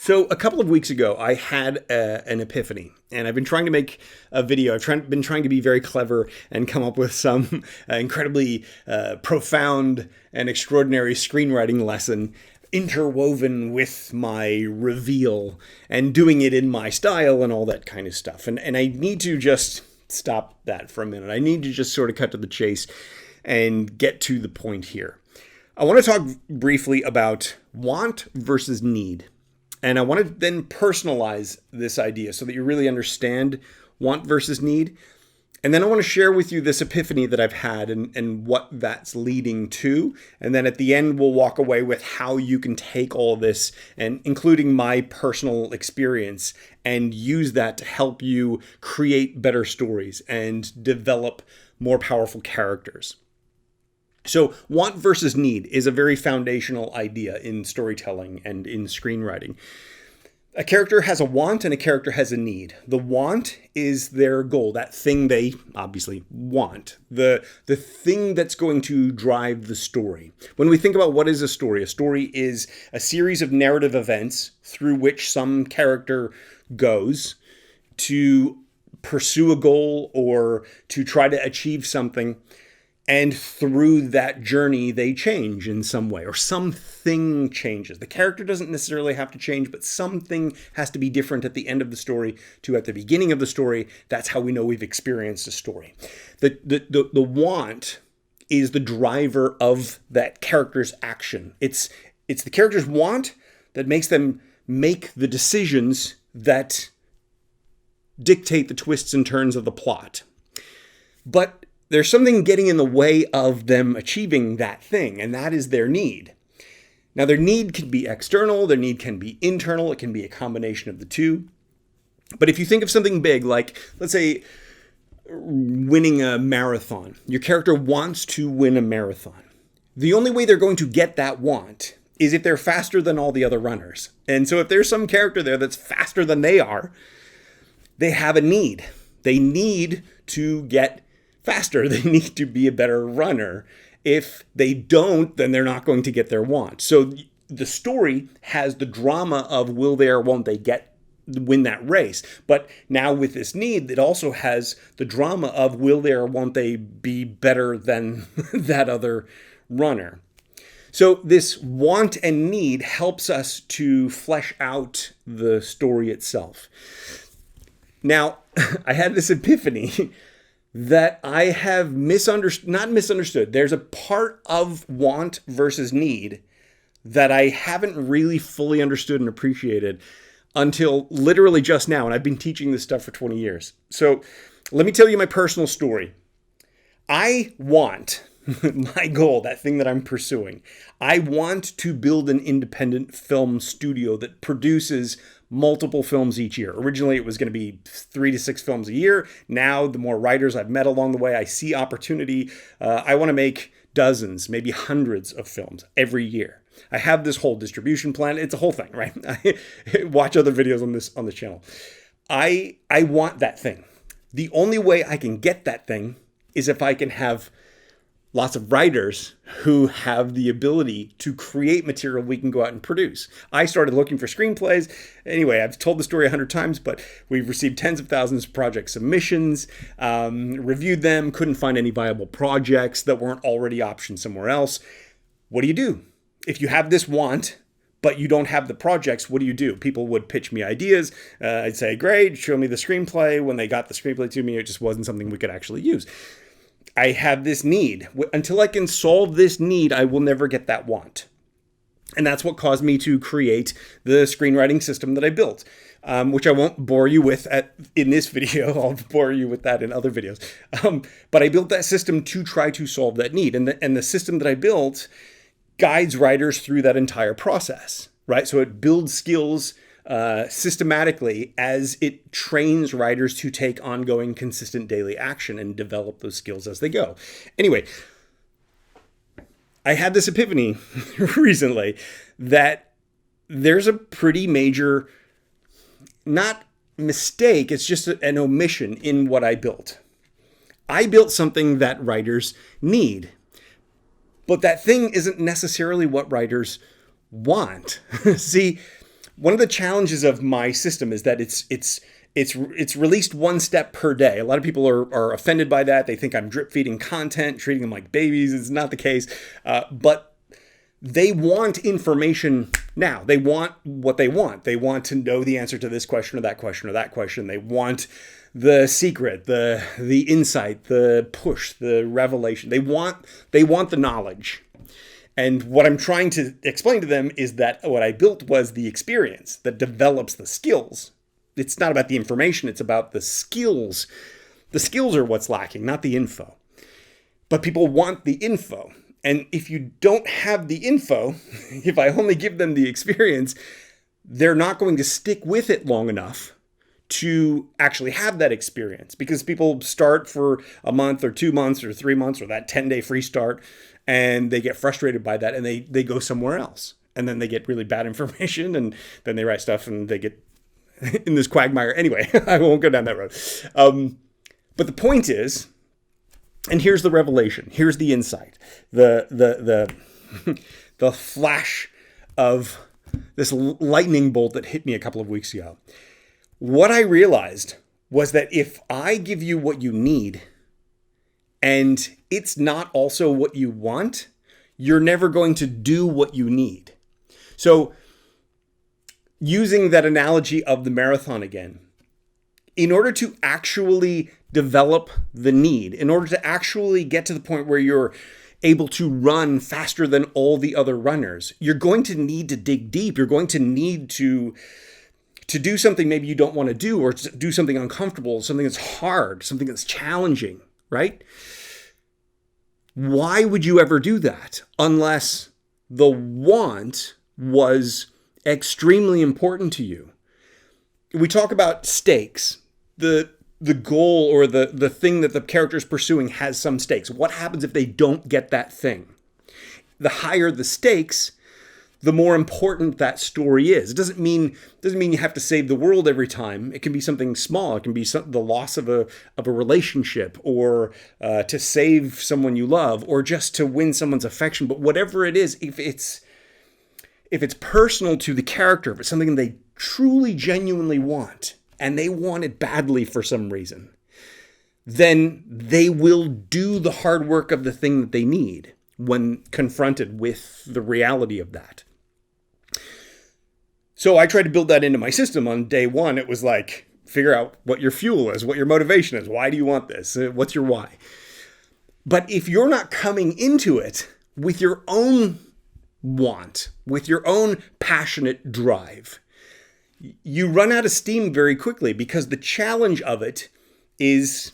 So a couple of weeks ago, I had an epiphany, and I've been trying to make a video. Been trying to be very clever and come up with some incredibly profound and extraordinary screenwriting lesson interwoven with my reveal and doing it in my style and all that kind of stuff. And I need to just stop that for a minute. I need to just sort of cut to the chase and get to the point here. I want to talk briefly about want versus need. And I want to then personalize this idea so that you really understand want versus need. And then I want to share with you this epiphany that I've had and what that's leading to. And then at the end, we'll walk away with how you can take all this, and including my personal experience, and use that to help you create better stories and develop more powerful characters. So want versus need is a very foundational idea in storytelling and in screenwriting. A character has a want and a character has a need. The want is their goal, that thing they obviously want, the thing that's going to drive the story. When we think about what is a story is a series of narrative events through which some character goes to pursue a goal or to try to achieve something. And through that journey, they change in some way, or something changes. The character doesn't necessarily have to change, but something has to be different at the end of the story to at the beginning of the story. That's how we know we've experienced a story. The want is the driver of that character's action. It's the character's want that makes them make the decisions that dictate the twists and turns of the plot. But there's something getting in the way of them achieving that thing, and that is their need. Now, their need can be external, their need can be internal, it can be a combination of the two. But if you think of something big, like, let's say, winning a marathon. Your character wants to win a marathon. The only way they're going to get that want is if they're faster than all the other runners. And so if there's some character there that's faster than they are, they have a need. They need to get faster. They need to be a better runner. If they don't, then they're not going to get their want. So the story has the drama of will they or won't they win that race. But now with this need, it also has the drama of will they or won't they be better than that other runner. So this want and need helps us to flesh out the story itself. Now, I had this epiphany that I have not misunderstood. There's a part of want versus need that I haven't really fully understood and appreciated until literally just now. And I've been teaching this stuff for 20 years. So let me tell you my personal story. I want my goal, that thing that I'm pursuing. I want to build an independent film studio that produces multiple films each year. Originally, it was going to be 3 to 6 films a year. Now, the more writers I've met along the way, I see opportunity. I want to make dozens, maybe hundreds of films every year. I have this whole distribution plan. It's a whole thing, right? Watch other videos on this channel. I want that thing. The only way I can get that thing is if I can have lots of writers who have the ability to create material we can go out and produce. I started looking for screenplays. Anyway, I've told the story 100 times, but we've received tens of thousands of project submissions, reviewed them, couldn't find any viable projects that weren't already optioned somewhere else. What do you do? If you have this want, but you don't have the projects, what do? People would pitch me ideas. I'd say, great, show me the screenplay. When they got the screenplay to me, it just wasn't something we could actually use. I have this need. Until I can solve this need, I will never get that want. And that's what caused me to create the screenwriting system that I built, which I won't bore you with in this video. I'll bore you with that in other videos. But I built that system to try to solve that need. And the system that I built guides writers through that entire process, right? So it builds skills systematically as it trains writers to take ongoing, consistent daily action and develop those skills as they go. Anyway, I had this epiphany recently that there's a pretty major, not mistake, it's just an omission in what I built. I built something that writers need, but that thing isn't necessarily what writers want. See, one of the challenges of my system is that it's released one step per day. A lot of people are offended by that. They think I'm drip feeding content, treating them like babies. It's not the case. But they want information now. They want what they want. They want to know the answer to this question or that question or that question. They want the secret, the insight, the push, the revelation. They want the knowledge. And what I'm trying to explain to them is that what I built was the experience that develops the skills. It's not about the information, it's about the skills. The skills are what's lacking, not the info. But people want the info. And if you don't have the info, if I only give them the experience, they're not going to stick with it long enough to actually have that experience, because people start for a month or 2 months or 3 months or that 10-day free start, and they get frustrated by that and they go somewhere else. And then they get really bad information, and then they write stuff and they get in this quagmire. Anyway, I won't go down that road. But the point is, and here's the revelation, here's the insight, the flash of this lightning bolt that hit me a couple of weeks ago. What I realized was that if I give you what you need and it's not also what you want, you're never going to do what you need. So using that analogy of the marathon again, in order to actually develop the need, in order to actually get to the point where you're able to run faster than all the other runners, you're going to need to dig deep. You're going to need to do something maybe you don't want to do, or to do something uncomfortable, something that's hard, something that's challenging, right? Why would you ever do that unless the want was extremely important to you? We talk about stakes. The goal or the thing that the character is pursuing has some stakes. What happens if they don't get that thing? The higher the stakes, the more important that story is. It doesn't mean you have to save the world every time. It can be something small. It can be the loss of a relationship, or to save someone you love, or just to win someone's affection. But whatever it is, if it's personal to the character, if it's something they truly, genuinely want, and they want it badly for some reason, then they will do the hard work of the thing that they need when confronted with the reality of that. So I tried to build that into my system on day one. It was like, figure out what your fuel is, what your motivation is. Why do you want this? What's your why? But if you're not coming into it with your own want, with your own passionate drive, you run out of steam very quickly, because the challenge of it is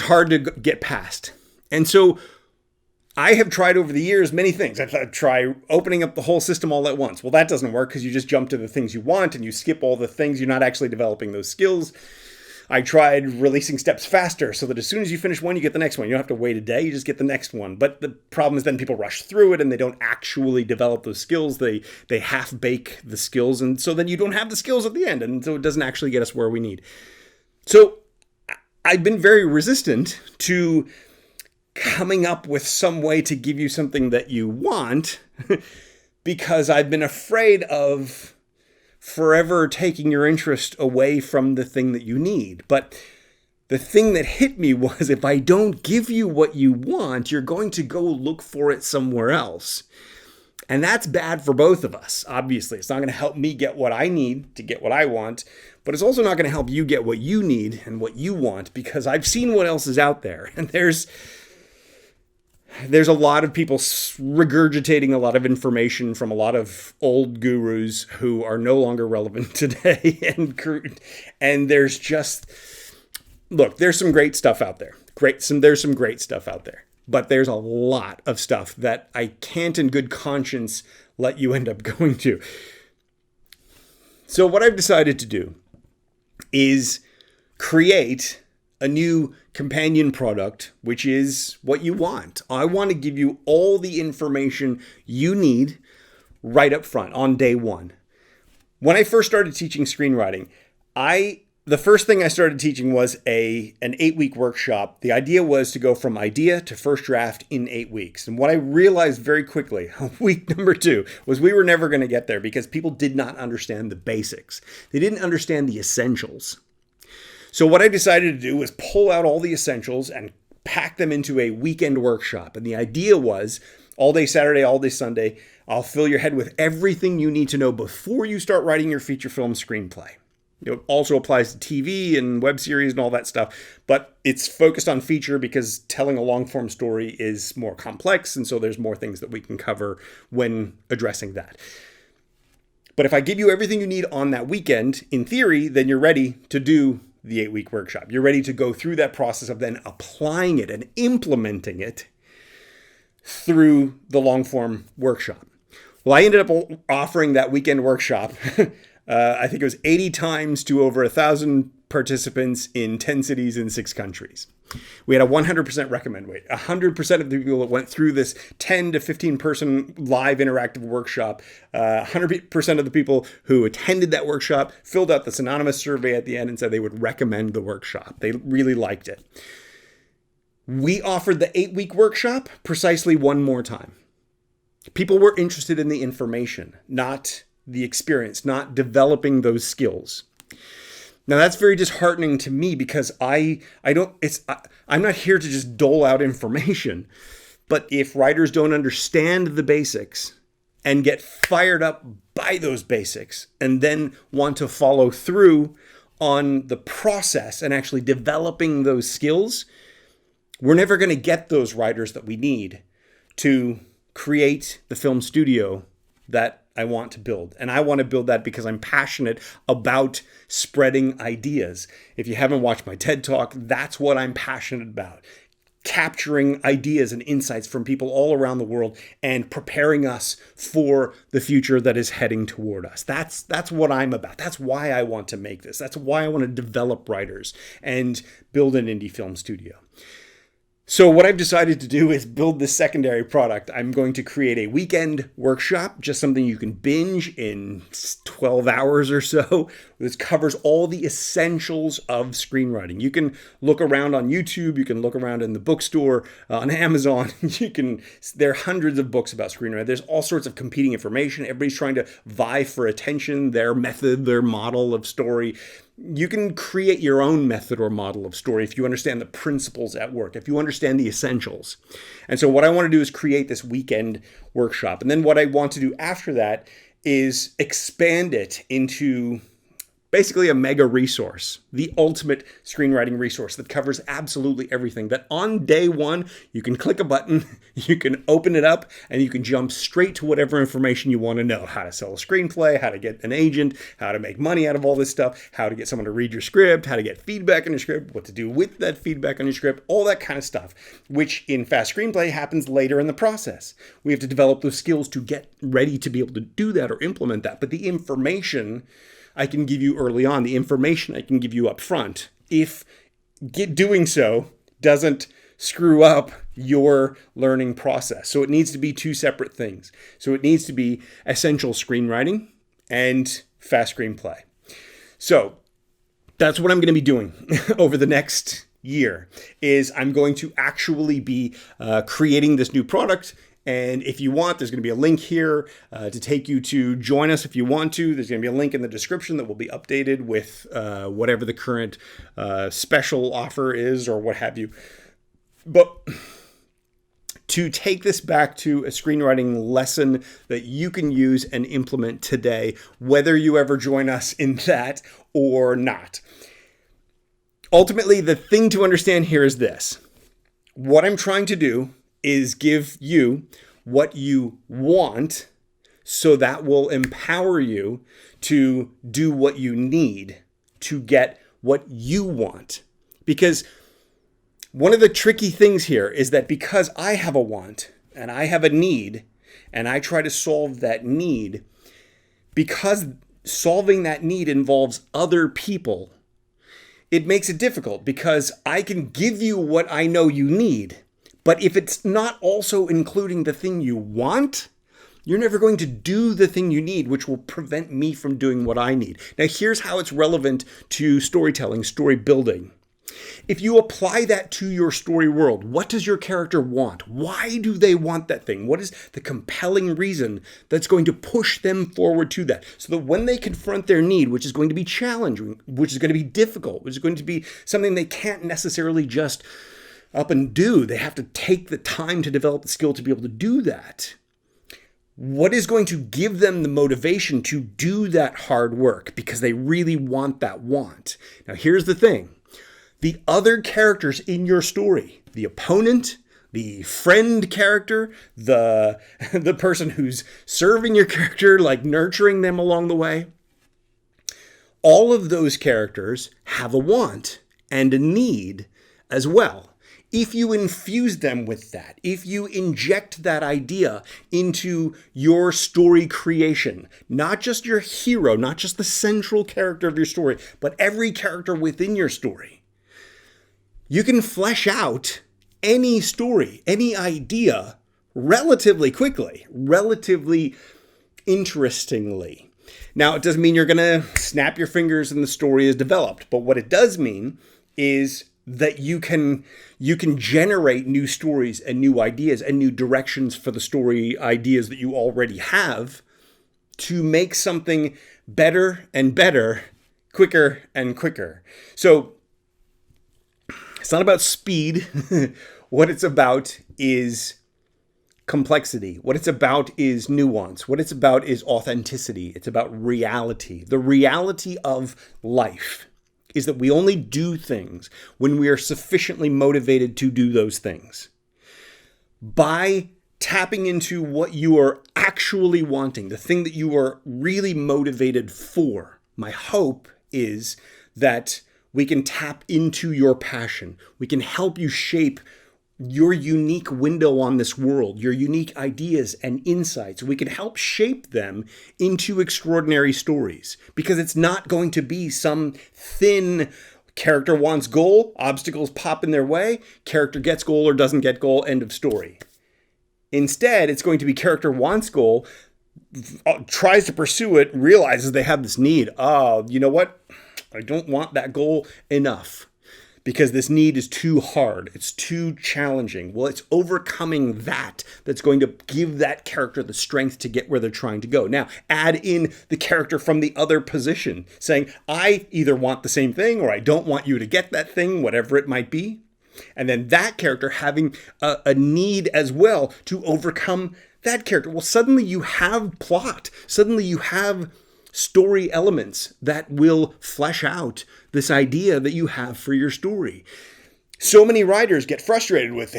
hard to get past. And so I have tried over the years many things. I've tried opening up the whole system all at once. Well, that doesn't work, because you just jump to the things you want and you skip all the things. You're not actually developing those skills. I tried releasing steps faster, so that as soon as you finish one, you get the next one. You don't have to wait a day, you just get the next one. But the problem is then people rush through it and they don't actually develop those skills. They half-bake the skills, and so then you don't have the skills at the end, and so it doesn't actually get us where we need. So I've been very resistant to coming up with some way to give you something that you want because I've been afraid of forever taking your interest away from the thing that you need. But the thing that hit me was, if I don't give you what you want, you're going to go look for it somewhere else. And that's bad for both of us. Obviously, it's not going to help me get what I need to get what I want, but it's also not going to help you get what you need and what you want, because I've seen what else is out there. And there's a lot of people regurgitating a lot of information from a lot of old gurus who are no longer relevant today. And there's just, look, there's some great stuff out there. There's some great stuff out there. But there's a lot of stuff that I can't in good conscience let you end up going to. So what I've decided to do is create a new companion product, which is what you want. I want to give you all the information you need right up front on day one. When I first started teaching screenwriting, I the first thing I started teaching was an 8-week workshop. The idea was to go from idea to first draft in 8 weeks. And what I realized very quickly, week number 2, was we were never going to get there because people did not understand the basics. They didn't understand the essentials. So what I decided to do was pull out all the essentials and pack them into a weekend workshop. And the idea was all day Saturday, all day Sunday, I'll fill your head with everything you need to know before you start writing your feature film screenplay. It also applies to TV and web series and all that stuff, but it's focused on feature because telling a long form story is more complex, and so there's more things that we can cover when addressing that. But if I give you everything you need on that weekend, in theory, then you're ready to do the 8-week workshop. You're ready to go through that process of then applying it and implementing it through the long form workshop. Well, I ended up offering that weekend workshop I think it was 80 times to over 1,000 participants in 10 cities in 6 countries. We had a 100% recommend rate. 100% of the people that went through this 10 to 15 person live interactive workshop, 100% of the people who attended that workshop filled out this anonymous survey at the end and said they would recommend the workshop. They really liked it. We offered the 8-week workshop precisely one more time. People were interested in the information, not the experience, not developing those skills. Now that's very disheartening to me because I'm not here to just dole out information, but if writers don't understand the basics and get fired up by those basics and then want to follow through on the process and actually developing those skills, we're never going to get those writers that we need to create the film studio that I want to build. And I want to build that because I'm passionate about spreading ideas. If you haven't watched my TED Talk, that's what I'm passionate about. Capturing ideas and insights from people all around the world and preparing us for the future that is heading toward us. That's what I'm about. That's why I want to make this. That's why I want to develop writers and build an indie film studio. So what I've decided to do is build this secondary product. I'm going to create a weekend workshop, just something you can binge in 12 hours or so. This covers all the essentials of screenwriting. You can look around on YouTube. You can look around in the bookstore, on Amazon. There are hundreds of books about screenwriting. There's all sorts of competing information. Everybody's trying to vie for attention, their method, their model of story. You can create your own method or model of story if you understand the principles at work, if you understand the essentials. And so what I want to do is create this weekend workshop. And then what I want to do after that is expand it into basically a mega resource, the ultimate screenwriting resource that covers absolutely everything. That on day one, you can click a button, you can open it up, and you can jump straight to whatever information you want to know. How to sell a screenplay, how to get an agent, how to make money out of all this stuff, how to get someone to read your script, how to get feedback on your script, what to do with that feedback on your script, all that kind of stuff, which in Fast Screenplay happens later in the process. We have to develop those skills to get ready to be able to do that or implement that. But the information I can give you early on, the information I can give you up front, if doing so doesn't screw up your learning process. So it needs to be 2 separate things. So it needs to be essential screenwriting and fast screenplay. So that's what I'm going to be doing over the next year, is I'm going to actually be creating this new product. And if you want, there's going to be a link here to take you to join us if you want to. There's going to be a link in the description that will be updated with whatever the current special offer is or what have you. But to take this back to a screenwriting lesson that you can use and implement today, whether you ever join us in that or not. Ultimately, the thing to understand here is this. What I'm trying to do is give you what you want, so that will empower you to do what you need to get what you want. Because one of the tricky things here is that because I have a want and I have a need and I try to solve that need, because solving that need involves other people, it makes it difficult because I can give you what I know you need. But if it's not also including the thing you want, You're never going to do the thing you need, which will prevent me from doing what I need. Now, here's how it's relevant to storytelling, story building. If you apply that to your story world, what does your character want? Why do they want that thing? What is the compelling reason that's going to push them forward to that? So that when they confront their need, which is going to be challenging, which is going to be difficult, which is going to be something they can't necessarily just up and do, they have to take the time to develop the skill to be able to do that. What is going to give them the motivation to do that hard work because they really want that want? Now, here's the thing. The other characters in your story, the opponent, the friend character, the person who's serving your character, like nurturing them along the way, all of those characters have a want and a need as well. If you infuse them with that, if you inject that idea into your story creation, not just your hero, not just the central character of your story, but every character within your story, you can flesh out any story, any idea relatively quickly, relatively interestingly. Now, it doesn't mean you're going to snap your fingers and the story is developed, but what it does mean is that you can generate new stories and new ideas and new directions for the story ideas that you already have to make something better and better, quicker and quicker. So it's not about speed. What it's about is complexity. What it's about is nuance. What it's about is authenticity. It's about reality. The reality of life is that we only do things when we are sufficiently motivated to do those things. By tapping into what you are actually wanting, the thing that you are really motivated for, my hope is that we can tap into your passion. We can help you shape your unique window on this world, your unique ideas and insights. We can help shape them into extraordinary stories, because it's not going to be some thin character wants goal, obstacles pop in their way, character gets goal or doesn't get goal, end of story. Instead, it's going to be character wants goal, tries to pursue it, realizes they have this need. Oh, you know what? I don't want that goal enough, because this need is too hard. It's too challenging. Well, it's overcoming that that's going to give that character the strength to get where they're trying to go. Now, add in the character from the other position, saying, I either want the same thing or I don't want you to get that thing, whatever it might be. And then that character having a need as well to overcome that character. Well, suddenly you have plot. Suddenly you have story elements that will flesh out this idea that you have for your story. So many writers get frustrated with,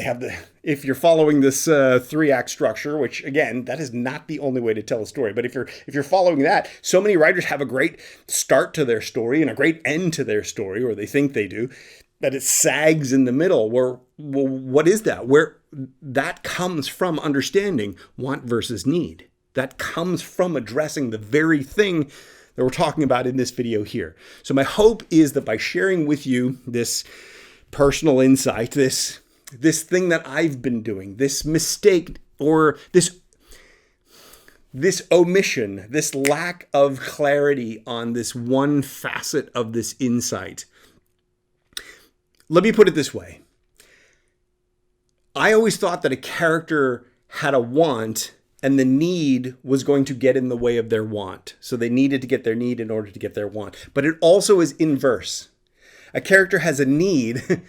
if you're following this 3-act structure, which again, that is not the only way to tell a story. But if you're following that, so many writers have a great start to their story and a great end to their story, or they think they do, that it sags in the middle. Well, what is that? Where that comes from understanding want versus need. That comes from addressing the very thing that we're talking about in this video here. So my hope is that by sharing with you this personal insight, this thing that I've been doing, this mistake or this omission, this lack of clarity on this one facet of this insight. Let me put it this way. I always thought that a character had a want and the need was going to get in the way of their want. So they needed to get their need in order to get their want. But it also is inverse. A character has a need,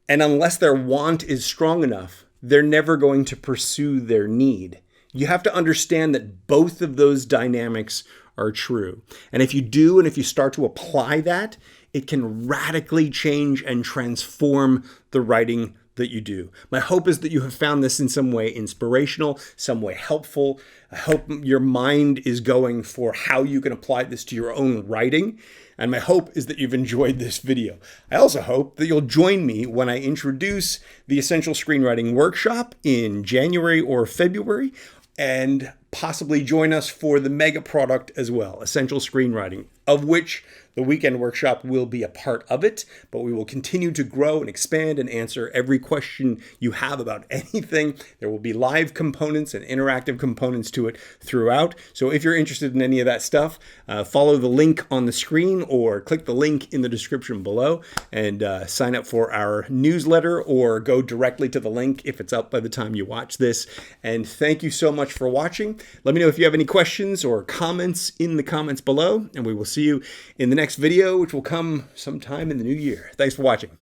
and unless their want is strong enough, they're never going to pursue their need. You have to understand that both of those dynamics are true. And if you do, and if you start to apply that, it can radically change and transform the writing that you do. My hope is that you have found this in some way inspirational, some way helpful. I hope your mind is going for how you can apply this to your own writing. And my hope is that you've enjoyed this video. I also hope that you'll join me when I introduce the Essential Screenwriting Workshop in January or February, and possibly join us for the mega product as well, Essential Screenwriting. of which the weekend workshop will be a part of it, but we will continue to grow and expand and answer every question you have about anything. There will be live components and interactive components to it throughout. So if you're interested in any of that stuff, follow the link on the screen or click the link in the description below and sign up for our newsletter, or go directly to the link if it's up by the time you watch this. And thank you so much for watching. Let me know if you have any questions or comments in the comments below, and we will see you in the next video, which will come sometime in the new year. Thanks for watching.